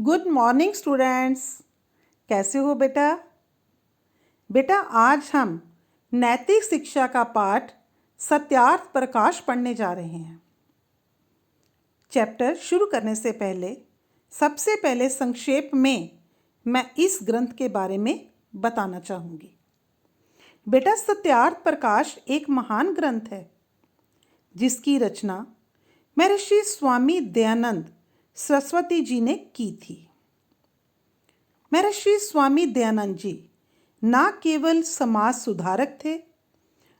Good morning students. कैसे हो बेटा? बेटा आज हम नैतिक शिक्षा का पाठ सत्यार्थ प्रकाश पढ़ने जा रहे हैं। चैप्टर शुरू करने से पहले सबसे पहले संक्षेप में मैं इस ग्रंथ के बारे में बताना चाहूँगी। बेटा सत्यार्थ प्रकाश एक महान ग्रंथ है जिसकी रचना महर्षि स्वामी दयानंद सरस्वती जी ने की थी। महर्षि स्वामी दयानंद जी न केवल समाज सुधारक थे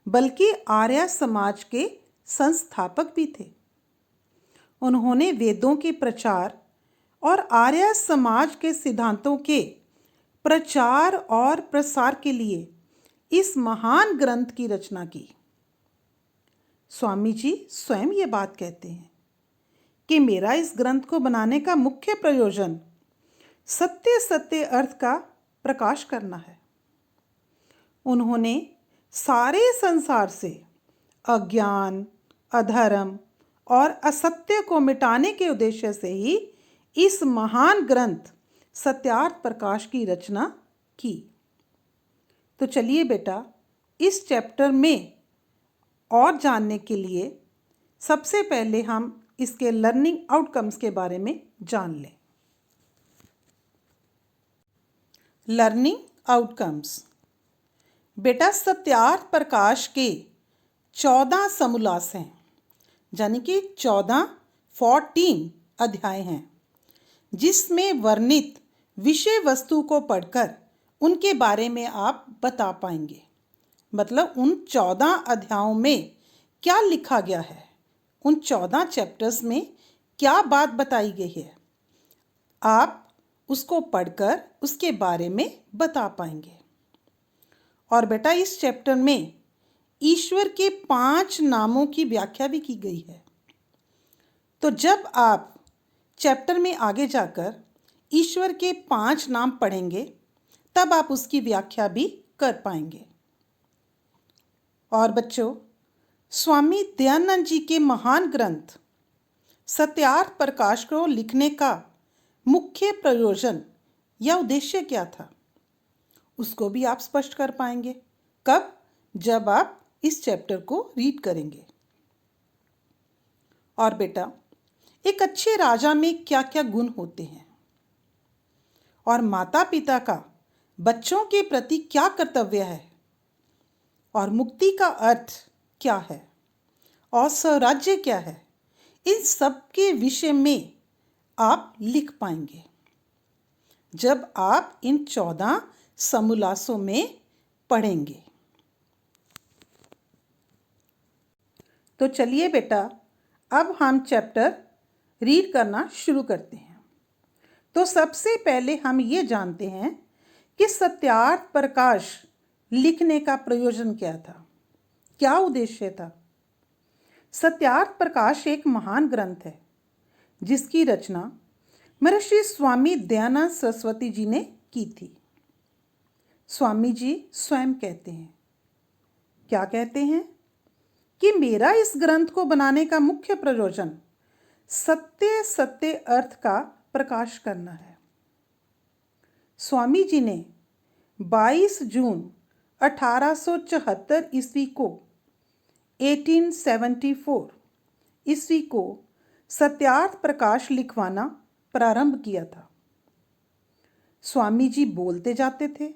बल्कि आर्य समाज के संस्थापक भी थे। उन्होंने वेदों के प्रचार और आर्य समाज के सिद्धांतों के प्रचार और प्रसार के लिए इस महान ग्रंथ की रचना की। स्वामी जी स्वयं ये बात कहते हैं कि मेरा इस ग्रंथ को बनाने का मुख्य प्रयोजन सत्य सत्य अर्थ का प्रकाश करना है। उन्होंने सारे संसार से अज्ञान, अधर्म और असत्य को मिटाने के उद्देश्य से ही इस महान ग्रंथ सत्यार्थ प्रकाश की रचना की। तो चलिए बेटा इस चैप्टर में और जानने के लिए सबसे पहले हम इसके लर्निंग आउटकम्स के बारे में जान लें। Learning outcomes. बेटा सत्यार्थ प्रकाश के 14 समोल्लास हैं, यानी कि 14 अध्याय हैं, जिसमें वर्णित विषय वस्तु को पढ़कर उनके बारे में आप बता पाएंगे। मतलब उन 14 अध्यायों में क्या लिखा गया है, उन 14 चैप्टर्स में क्या बात बताई गई है, आप उसको पढ़कर उसके बारे में बता पाएंगे। और बेटा इस चैप्टर में ईश्वर के 5 नामों की व्याख्या भी की गई है। तो जब आप चैप्टर में आगे जाकर ईश्वर के 5 नाम पढ़ेंगे तब आप उसकी व्याख्या भी कर पाएंगे। और बच्चों स्वामी दयानंद जी के महान ग्रंथ सत्यार्थ प्रकाश को लिखने का मुख्य प्रयोजन या उद्देश्य क्या था, उसको भी आप स्पष्ट कर पाएंगे। कब? जब आप इस चैप्टर को रीड करेंगे। और बेटा एक अच्छे राजा में क्या क्या गुण होते हैं और माता पिता का बच्चों के प्रति क्या कर्तव्य है और मुक्ति का अर्थ क्या है और स्वराज्य क्या है, इन सब के विषय में आप लिख पाएंगे जब आप इन 14 समोल्लासों में पढ़ेंगे। तो चलिए बेटा अब हम चैप्टर रीड करना शुरू करते हैं। तो सबसे पहले हम ये जानते हैं कि सत्यार्थ प्रकाश लिखने का प्रयोजन क्या था, क्या उद्देश्य था। सत्यार्थ प्रकाश एक महान ग्रंथ है जिसकी रचना महर्षि स्वामी दयानंद सरस्वती जी ने की थी। स्वामी जी स्वयं कहते हैं, क्या कहते हैं कि मेरा इस ग्रंथ को बनाने का मुख्य प्रयोजन सत्य सत्य अर्थ का प्रकाश करना है। स्वामी जी ने 22 जून 1874 ईस्वी को 1874 ईस्वी को सत्यार्थ प्रकाश लिखवाना प्रारंभ किया था। स्वामी जी बोलते जाते थे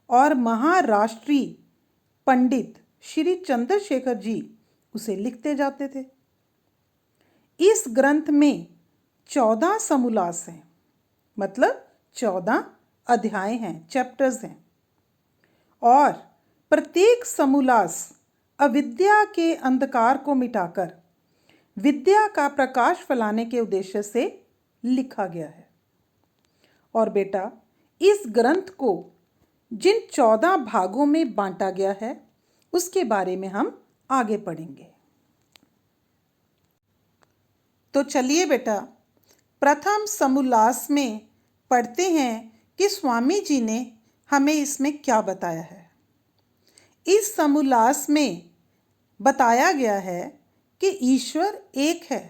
और महाराष्ट्रीय पंडित श्री चंद्रशेखर जी उसे लिखते जाते थे। इस ग्रंथ में 14 समोल्लास हैं, मतलब 14 अध्याय हैं, चैप्टर्स हैं, और प्रत्येक समोल्लास अविद्या के अंधकार को मिटाकर विद्या का प्रकाश फैलाने के उद्देश्य से लिखा गया है। और बेटा इस ग्रंथ को जिन 14 भागों में बांटा गया है उसके बारे में हम आगे पढ़ेंगे। तो चलिए बेटा प्रथम समोल्लास में पढ़ते हैं कि स्वामी जी ने हमें इसमें क्या बताया है। इस समोल्लास में बताया गया है कि ईश्वर एक है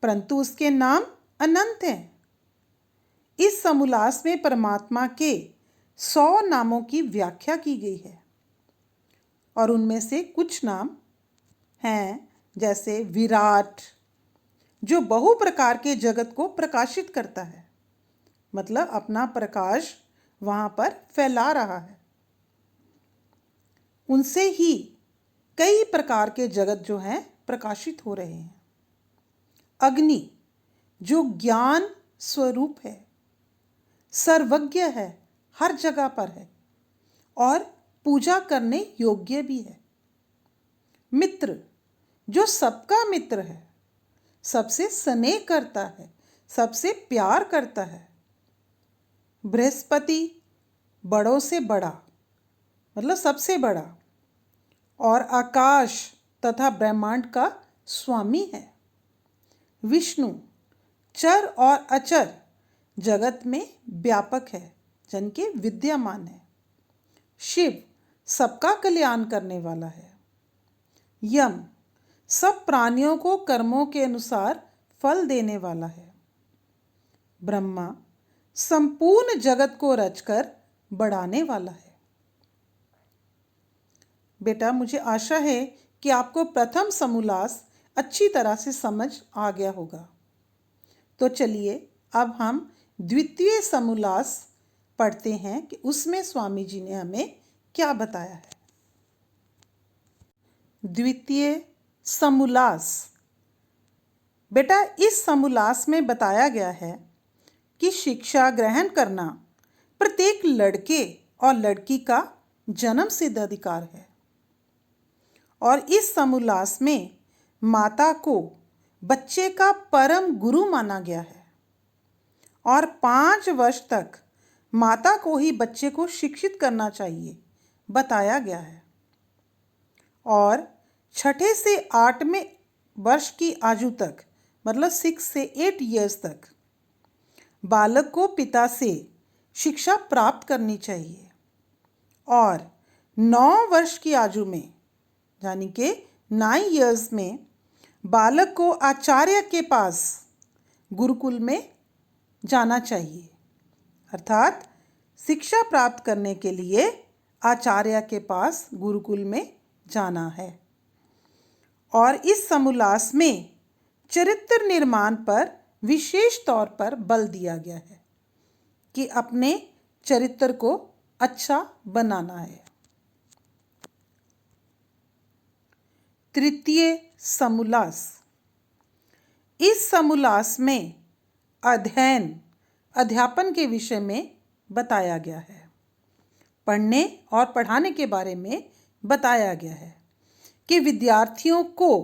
परंतु उसके नाम अनंत हैं। इस समोल्लास में परमात्मा के 100 नामों की व्याख्या की गई है और उनमें से कुछ नाम हैं जैसे विराट, जो बहु प्रकार के जगत को प्रकाशित करता है, मतलब अपना प्रकाश वहाँ पर फैला रहा है। उनसे ही कई प्रकार के जगत जो हैं प्रकाशित हो रहे हैं। अग्नि, जो ज्ञान स्वरूप है, सर्वज्ञ है, हर जगह पर है और पूजा करने योग्य भी है। मित्र, जो सबका मित्र है, सबसे स्नेह करता है, सबसे प्यार करता है। बृहस्पति, बड़ों से बड़ा, मतलब सबसे बड़ा, और आकाश तथा ब्रह्मांड का स्वामी है। विष्णु, चर और अचर जगत में व्यापक है, जन के विद्यमान है। शिव, सबका कल्याण करने वाला है। यम, सब प्राणियों को कर्मों के अनुसार फल देने वाला है। ब्रह्मा, संपूर्ण जगत को रचकर बढ़ाने वाला है। बेटा, मुझे आशा है कि आपको प्रथम समोल्लास अच्छी तरह से समझ आ गया होगा। तो चलिए अब हम द्वितीय समोल्लास पढ़ते हैं कि उसमें स्वामी जी ने हमें क्या बताया है। द्वितीय समोल्लास। बेटा, इस समोल्लास में बताया गया है कि शिक्षा ग्रहण करना प्रत्येक लड़के और लड़की का जन्म सिद्ध अधिकार है और इस समोल्लास में माता को बच्चे का परम गुरु माना गया है और 5 वर्ष तक माता को ही बच्चे को शिक्षित करना चाहिए बताया गया है और 6 से 8वें वर्ष की आयु तक, मतलब 6 से 8 ईयर्स तक बालक को पिता से शिक्षा प्राप्त करनी चाहिए और 9 वर्ष की आयु में, यानी कि 9 ईयर्स में, बालक को आचार्य के पास गुरुकुल में जाना चाहिए, अर्थात शिक्षा प्राप्त करने के लिए आचार्य के पास गुरुकुल में जाना है। और इस समोल्लास में चरित्र निर्माण पर विशेष तौर पर बल दिया गया है कि अपने चरित्र को अच्छा बनाना है। तृतीय समोल्लास। इस समोल्लास में अध्यापन के विषय में बताया गया है। पढ़ने और पढ़ाने के बारे में बताया गया है कि विद्यार्थियों को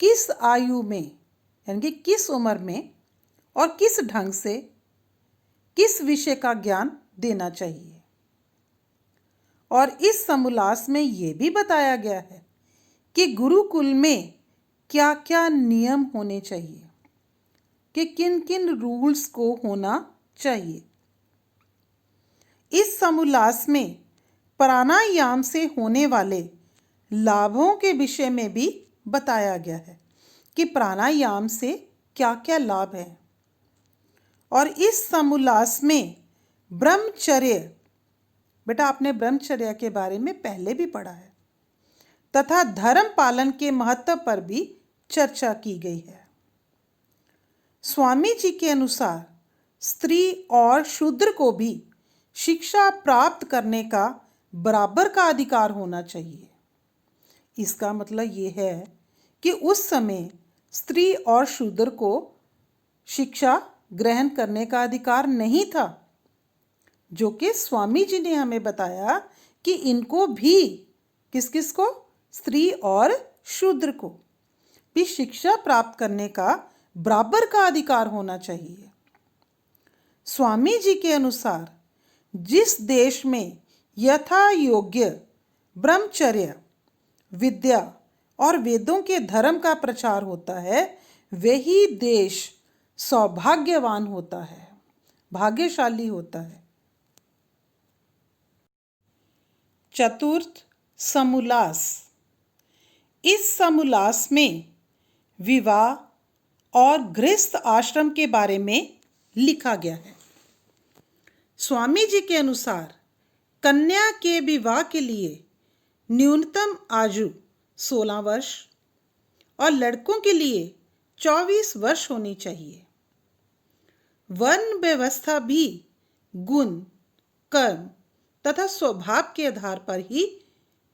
किस आयु में, यानी कि किस उम्र में और किस ढंग से किस विषय का ज्ञान देना चाहिए। और इस समोल्लास में ये भी बताया गया है कि गुरुकुल में क्या क्या नियम होने चाहिए, कि किन किन रूल्स को होना चाहिए। इस समोल्लास में प्राणायाम से होने वाले लाभों के विषय में भी बताया गया है कि प्राणायाम से क्या क्या लाभ हैं। और इस समोल्लास में ब्रह्मचर्य, बेटा आपने ब्रह्मचर्य के बारे में पहले भी पढ़ा है, तथा धर्म पालन के महत्व पर भी चर्चा की गई है। स्वामी जी के अनुसार स्त्री और शूद्र को भी शिक्षा प्राप्त करने का बराबर का अधिकार होना चाहिए। इसका मतलब ये है कि उस समय स्त्री और शूद्र को शिक्षा ग्रहण करने का अधिकार नहीं था, जो कि स्वामी जी ने हमें बताया कि इनको भी, किस किस को, स्त्री और शूद्र को भी शिक्षा प्राप्त करने का बराबर का अधिकार होना चाहिए। स्वामी जी के अनुसार जिस देश में यथा योग्य ब्रह्मचर्य, विद्या और वेदों के धर्म का प्रचार होता है, वही देश सौभाग्यवान होता है, भाग्यशाली होता है। चतुर्थ समोल्लास। इस समोल्लास में विवाह और गृहस्थ आश्रम के बारे में लिखा गया है। स्वामी जी के अनुसार कन्या के विवाह के लिए न्यूनतम आयु 16 वर्ष और लड़कों के लिए 24 वर्ष होनी चाहिए। वर्ण व्यवस्था भी गुण, कर्म तथा स्वभाव के आधार पर ही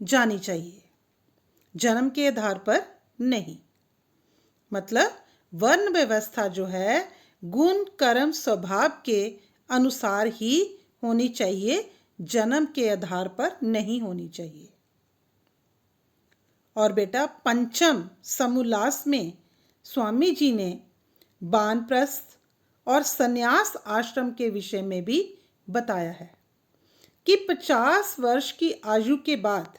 जानी चाहिए, जन्म के आधार पर नहीं। मतलब वर्ण व्यवस्था जो है गुण, कर्म, स्वभाव के अनुसार ही होनी चाहिए, जन्म के आधार पर नहीं होनी चाहिए। और बेटा पंचम समोल्लास में स्वामी जी ने वानप्रस्थ और संन्यास आश्रम के विषय में भी बताया है कि 50 वर्ष की आयु के बाद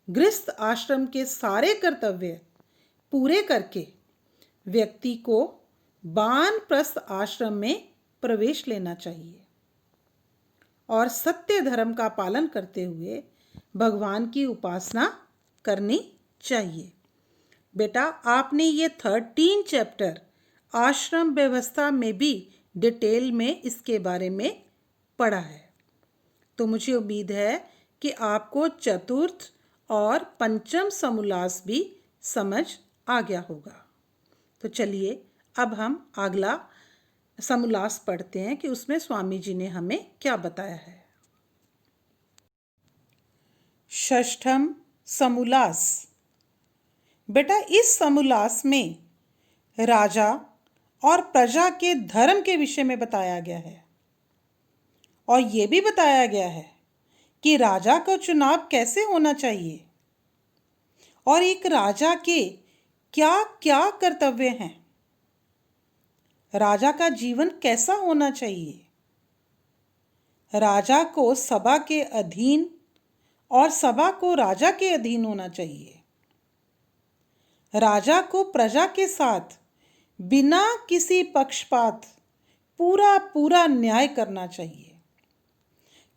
गृहस्थ आश्रम के सारे कर्तव्य पूरे करके व्यक्ति को वानप्रस्थ आश्रम में प्रवेश लेना चाहिए और सत्य धर्म का पालन करते हुए भगवान की उपासना करनी चाहिए। बेटा आपने ये 13 चैप्टर आश्रम व्यवस्था में भी डिटेल में इसके बारे में पढ़ा है, तो मुझे उम्मीद है कि आपको चतुर्थ और पंचम समोल्लास भी समझ आ गया होगा। तो चलिए अब हम अगला समोल्लास पढ़ते हैं कि उसमें स्वामी जी ने हमें क्या बताया है। षष्ठम समोल्लास। बेटा इस समोल्लास में राजा और प्रजा के धर्म के विषय में बताया गया है और ये भी बताया गया है कि राजा का चुनाव कैसे होना चाहिए और एक राजा के क्या क्या कर्तव्य हैं, राजा का जीवन कैसा होना चाहिए, राजा को सभा के अधीन और सभा को राजा के अधीन होना चाहिए, राजा को प्रजा के साथ बिना किसी पक्षपात पूरा न्याय करना चाहिए।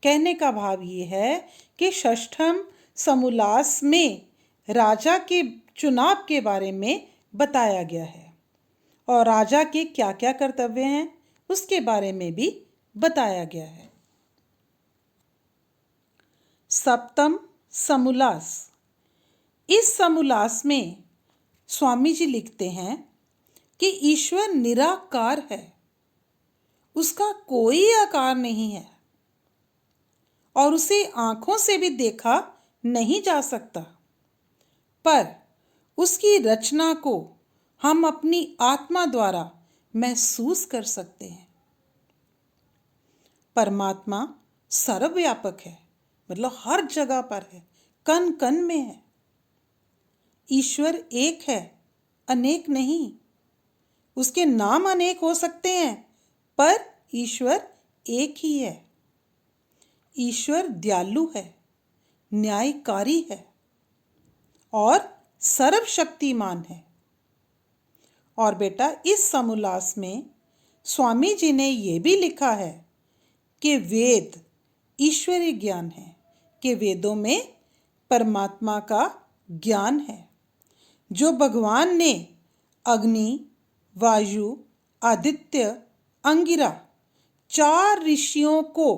कहने का भाव ये है कि षष्ठम समोल्लास में राजा के चुनाव के बारे में बताया गया है और राजा के क्या क्या कर्तव्य हैं उसके बारे में भी बताया गया है। सप्तम समोल्लास। इस समोल्लास में स्वामी जी लिखते हैं कि ईश्वर निराकार है, उसका कोई आकार नहीं है और उसे आंखों से भी देखा नहीं जा सकता, पर उसकी रचना को हम अपनी आत्मा द्वारा महसूस कर सकते हैं। परमात्मा सर्वव्यापक है, मतलब हर जगह पर है, कण कण में है। ईश्वर एक है, अनेक नहीं। उसके नाम अनेक हो सकते हैं पर ईश्वर एक ही है। ईश्वर दयालु है, न्यायकारी है और सर्वशक्तिमान है। और बेटा इस समोल्लास में स्वामी जी ने ये भी लिखा है कि वेद ईश्वरीय ज्ञान है, कि वेदों में परमात्मा का ज्ञान है जो भगवान ने अग्नि, वायु, आदित्य, अंगिरा 4 ऋषियों को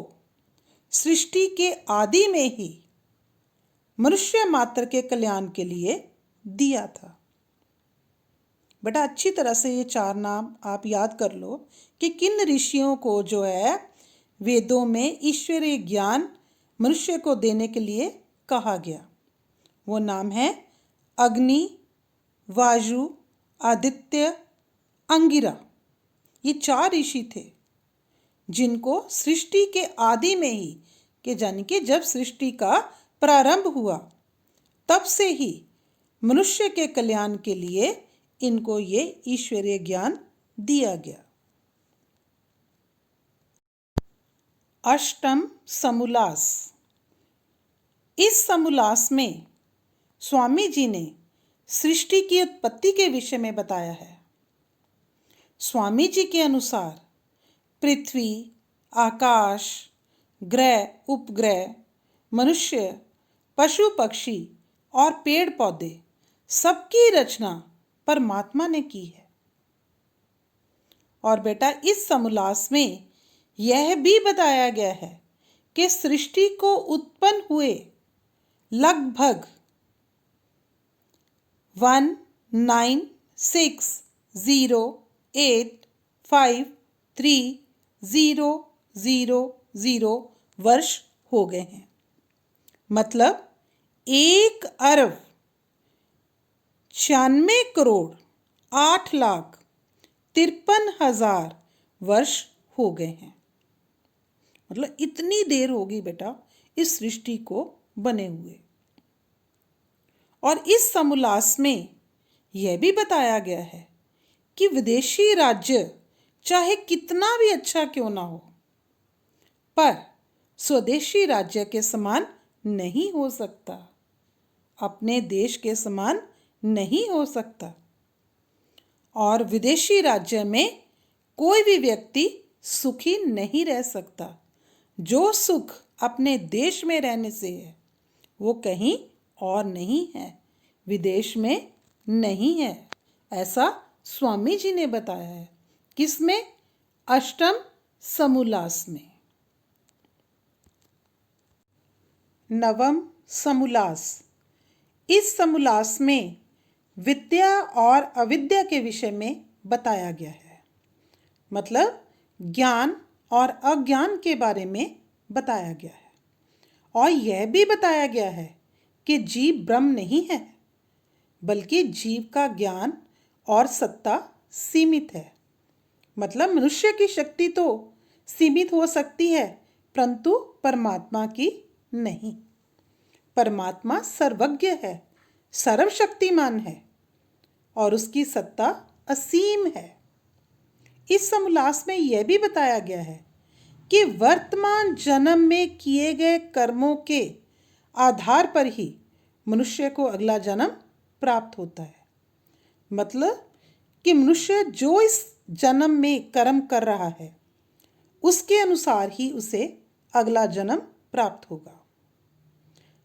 सृष्टि के आदि में ही मनुष्य मात्र के कल्याण के लिए दिया था। बेटा अच्छी तरह से ये 4 नाम आप याद कर लो कि किन ऋषियों को जो है वेदों में ईश्वरीय ज्ञान मनुष्य को देने के लिए कहा गया। वो नाम है अग्नि, वायु, आदित्य, अंगिरा। ये 4 ऋषि थे जिनको सृष्टि के आदि में ही, कि यानी कि जब सृष्टि का प्रारंभ हुआ तब से ही मनुष्य के कल्याण के लिए इनको ये ईश्वरीय ज्ञान दिया गया। अष्टम समोल्लास। इस समोल्लास में स्वामी जी ने सृष्टि की उत्पत्ति के विषय में बताया है। स्वामी जी के अनुसार पृथ्वी, आकाश, ग्रह, उपग्रह, मनुष्य, पशु पक्षी और पेड़ पौधे सबकी रचना परमात्मा ने की है। और बेटा इस समोल्लास में यह भी बताया गया है कि सृष्टि को उत्पन्न हुए लगभग 19608530000 वर्ष हो गए हैं। मतलब 1,96,08,53,000 वर्ष हो गए हैं। मतलब इतनी देर होगी बेटा इस सृष्टि को बने हुए। और इस समोल्लास में यह भी बताया गया है कि विदेशी राज्य चाहे कितना भी अच्छा क्यों ना हो, पर स्वदेशी राज्य के समान नहीं हो सकता, अपने देश के समान नहीं हो सकता। और विदेशी राज्य में कोई भी व्यक्ति सुखी नहीं रह सकता। जो सुख अपने देश में रहने से है वो कहीं और नहीं है, विदेश में नहीं है। ऐसा स्वामी जी ने बताया है। किसमें? अष्टम समोल्लास में। नवम समोल्लास। इस समोल्लास में विद्या और अविद्या के विषय में बताया गया है। मतलब ज्ञान और अज्ञान के बारे में बताया गया है। और यह भी बताया गया है कि जीव ब्रह्म नहीं है, बल्कि जीव का ज्ञान और सत्ता सीमित है। मतलब मनुष्य की शक्ति तो सीमित हो सकती है, परंतु परमात्मा की नहीं। परमात्मा सर्वज्ञ है, सर्वशक्तिमान है और उसकी सत्ता असीम है। इस समोल्लास में यह भी बताया गया है कि वर्तमान जन्म में किए गए कर्मों के आधार पर ही मनुष्य को अगला जन्म प्राप्त होता है। मतलब कि मनुष्य जो इस जन्म में कर्म कर रहा है उसके अनुसार ही उसे अगला जन्म प्राप्त होगा।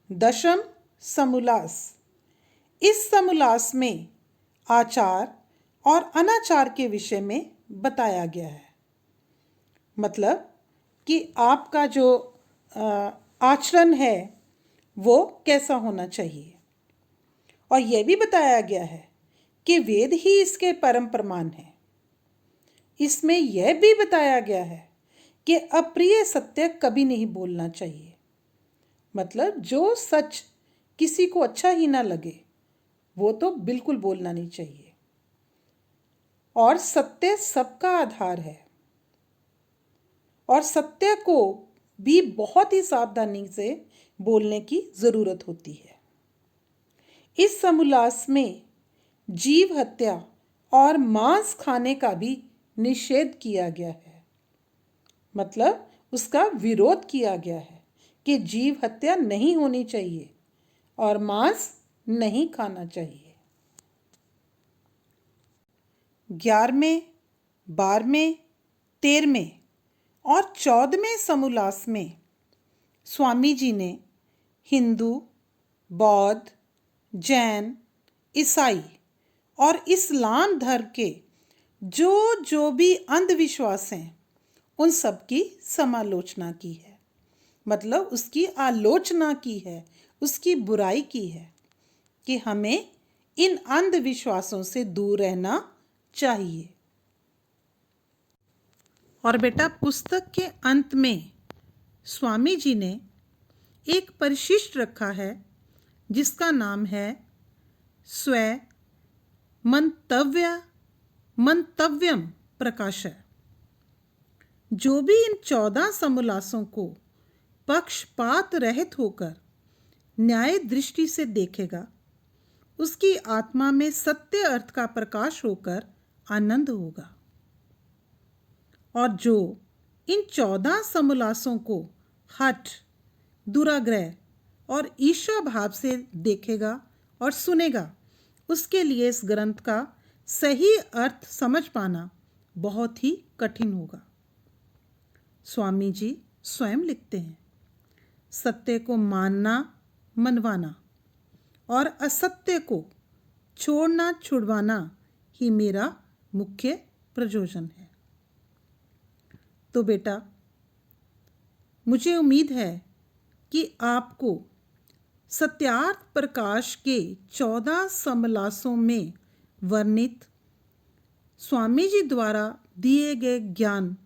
दशम समोल्लास। इस समोल्लास में आचार और अनाचार के विषय में बताया गया है। मतलब कि आपका जो आचरण है वो कैसा होना चाहिए। और यह भी बताया गया है कि वेद ही इसके परम प्रमाण है। इसमें यह भी बताया गया है कि अप्रिय सत्य कभी नहीं बोलना चाहिए। मतलब जो सच किसी को अच्छा ही ना लगे वो तो बिल्कुल बोलना नहीं चाहिए। और सत्य सबका आधार है और सत्य को भी बहुत ही सावधानी से बोलने की ज़रूरत होती है। इस समोल्लास में जीव हत्या और मांस खाने का भी निषेध किया गया है। मतलब उसका विरोध किया गया है कि जीव हत्या नहीं होनी चाहिए और मांस नहीं खाना चाहिए। 11वें, 12वें, 13वें और 14वें समोल्लास में स्वामी जी ने हिंदू, बौद्ध, जैन, ईसाई और इस्लाम धर्म के जो भी अंधविश्वास हैं उन सब की समालोचना की है। मतलब उसकी आलोचना की है, उसकी बुराई की है कि हमें इन अंधविश्वासों से दूर रहना चाहिए। और बेटा पुस्तक के अंत में स्वामी जी ने एक परिशिष्ट रखा है जिसका नाम है स्व मंतव्यम प्रकाशय। जो भी इन 14 समोल्लासों को पक्षपात रहित होकर न्याय दृष्टि से देखेगा उसकी आत्मा में सत्य अर्थ का प्रकाश होकर आनंद होगा। और जो इन 14 समोल्लासों को हठ, दुराग्रह और ईर्ष्या भाव से देखेगा और सुनेगा उसके लिए इस ग्रंथ का सही अर्थ समझ पाना बहुत ही कठिन होगा। स्वामी जी स्वयं लिखते हैं, सत्य को मानना, मनवाना और असत्य को छोड़ना, छुड़वाना ही मेरा मुख्य प्रयोजन है। तो बेटा मुझे उम्मीद है कि आपको सत्यार्थ प्रकाश के 14 समलासों में वर्णित स्वामी जी द्वारा दिए गए ज्ञान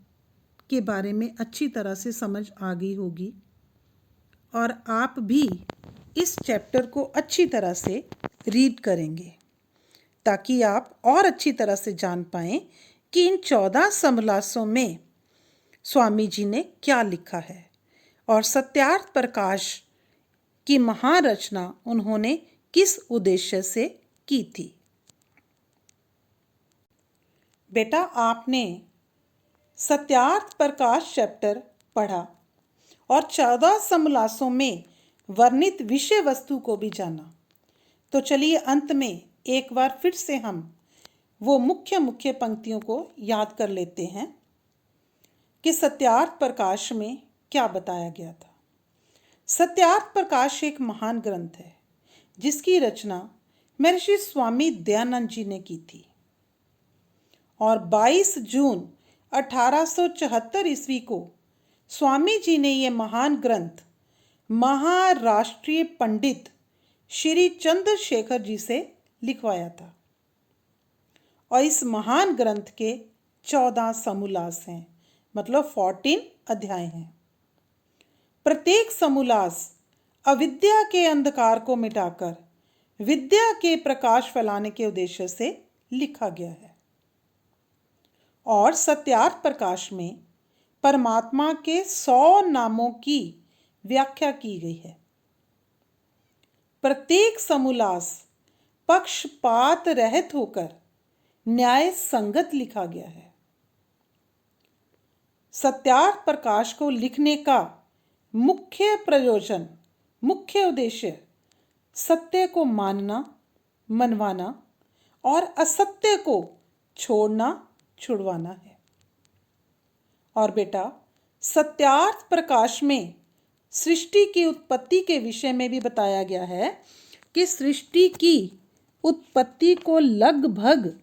के बारे में अच्छी तरह से समझ आ गई होगी और आप भी इस चैप्टर को अच्छी तरह से रीड करेंगे ताकि आप और अच्छी तरह से जान पाएं कि इन 14 समलासों में स्वामी जी ने क्या लिखा है और सत्यार्थ प्रकाश की महारचना उन्होंने किस उद्देश्य से की थी। बेटा, आपने सत्यार्थ प्रकाश चैप्टर पढ़ा और 14 समलासों में वर्णित विषय वस्तु को भी जाना। तो चलिए अंत में एक बार फिर से हम वो मुख्य पंक्तियों को याद कर लेते हैं कि सत्यार्थ प्रकाश में क्या बताया गया था। सत्यार्थ प्रकाश एक महान ग्रंथ है जिसकी रचना महर्षि स्वामी दयानंद जी ने की थी और 22 जून 1874 ईस्वी को स्वामी जी ने ये महान ग्रंथ महाराष्ट्रीय पंडित श्री चंद्रशेखर जी से लिखवाया था और इस महान ग्रंथ के 14 समोल्लास हैं, मतलब 14 अध्याय हैं। प्रत्येक समोल्लास अविद्या के अंधकार को मिटाकर विद्या के प्रकाश फैलाने के उद्देश्य से लिखा गया है और सत्यार्थ प्रकाश में परमात्मा के 100 नामों की व्याख्या की गई है। प्रत्येक समोल्लास पक्षपात रहित होकर न्याय संगत लिखा गया है। सत्यार्थ प्रकाश को लिखने का मुख्य प्रयोजन, मुख्य उद्देश्य सत्य को मानना, मनवाना और असत्य को छोड़ना, छुड़वाना है। और बेटा, सत्यार्थ प्रकाश में सृष्टि की उत्पत्ति के विषय में भी बताया गया है कि सृष्टि की उत्पत्ति को लगभग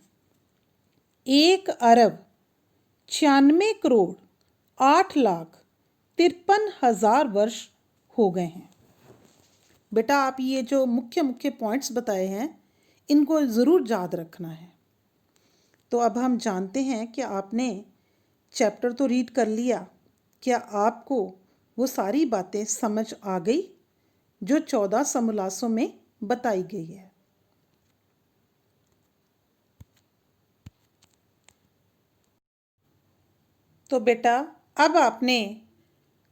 1,96,08,53,000 वर्ष हो गए हैं। बेटा, आप ये जो मुख्य पॉइंट्स बताए हैं इनको ज़रूर याद रखना है। तो अब हम जानते हैं कि आपने चैप्टर तो रीड कर लिया, क्या आपको वो सारी बातें समझ आ गई जो 14 समोल्लासों में बताई गई है। तो बेटा, अब आपने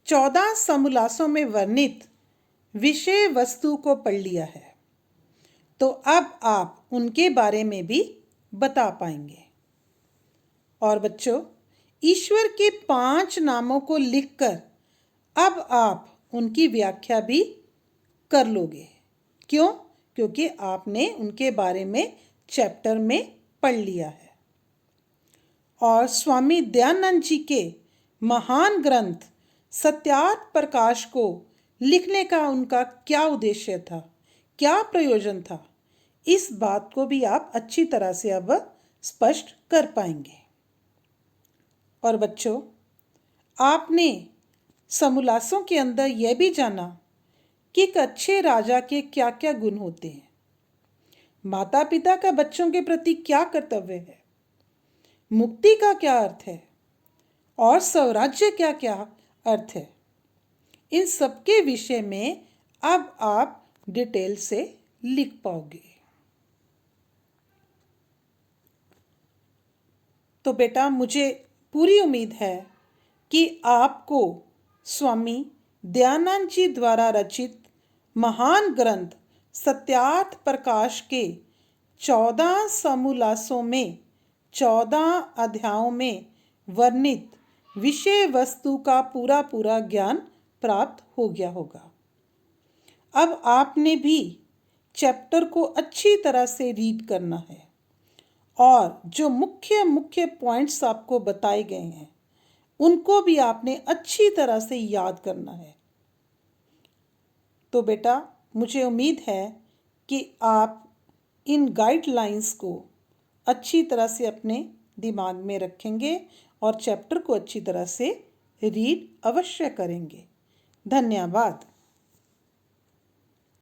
14 समोल्लासों में वर्णित विषय वस्तु को पढ़ लिया है, तो अब आप उनके बारे में भी बता पाएंगे। और बच्चों, ईश्वर के 5 नामों को लिखकर अब आप उनकी व्याख्या भी कर लोगे। क्यों? क्योंकि आपने उनके बारे में चैप्टर में पढ़ लिया है। और स्वामी दयानंद जी के महान ग्रंथ सत्यार्थ प्रकाश को लिखने का उनका क्या उद्देश्य था, क्या प्रयोजन था, इस बात को भी आप अच्छी तरह से अब स्पष्ट कर पाएंगे। और बच्चों, आपने समोल्लासों के अंदर यह भी जाना कि एक अच्छे राजा के क्या क्या गुण होते हैं, माता पिता का बच्चों के प्रति क्या कर्तव्य है, मुक्ति का क्या अर्थ है और स्वराज्य क्या क्या अर्थ है। इन सबके विषय में अब आप डिटेल से लिख पाओगे। तो बेटा, मुझे पूरी उम्मीद है कि आपको स्वामी दयानंद जी द्वारा रचित महान ग्रंथ सत्यार्थ प्रकाश के 14 समोल्लासों में 14 अध्यायों में वर्णित विषय वस्तु का पूरा ज्ञान प्राप्त हो गया होगा। अब आपने भी चैप्टर को अच्छी तरह से रीड करना है और जो मुख्य पॉइंट्स आपको बताए गए हैं उनको भी आपने अच्छी तरह से याद करना है। तो बेटा, मुझे उम्मीद है कि आप इन गाइडलाइंस को अच्छी तरह से अपने दिमाग में रखेंगे और चैप्टर को अच्छी तरह से रीड अवश्य करेंगे। धन्यवाद।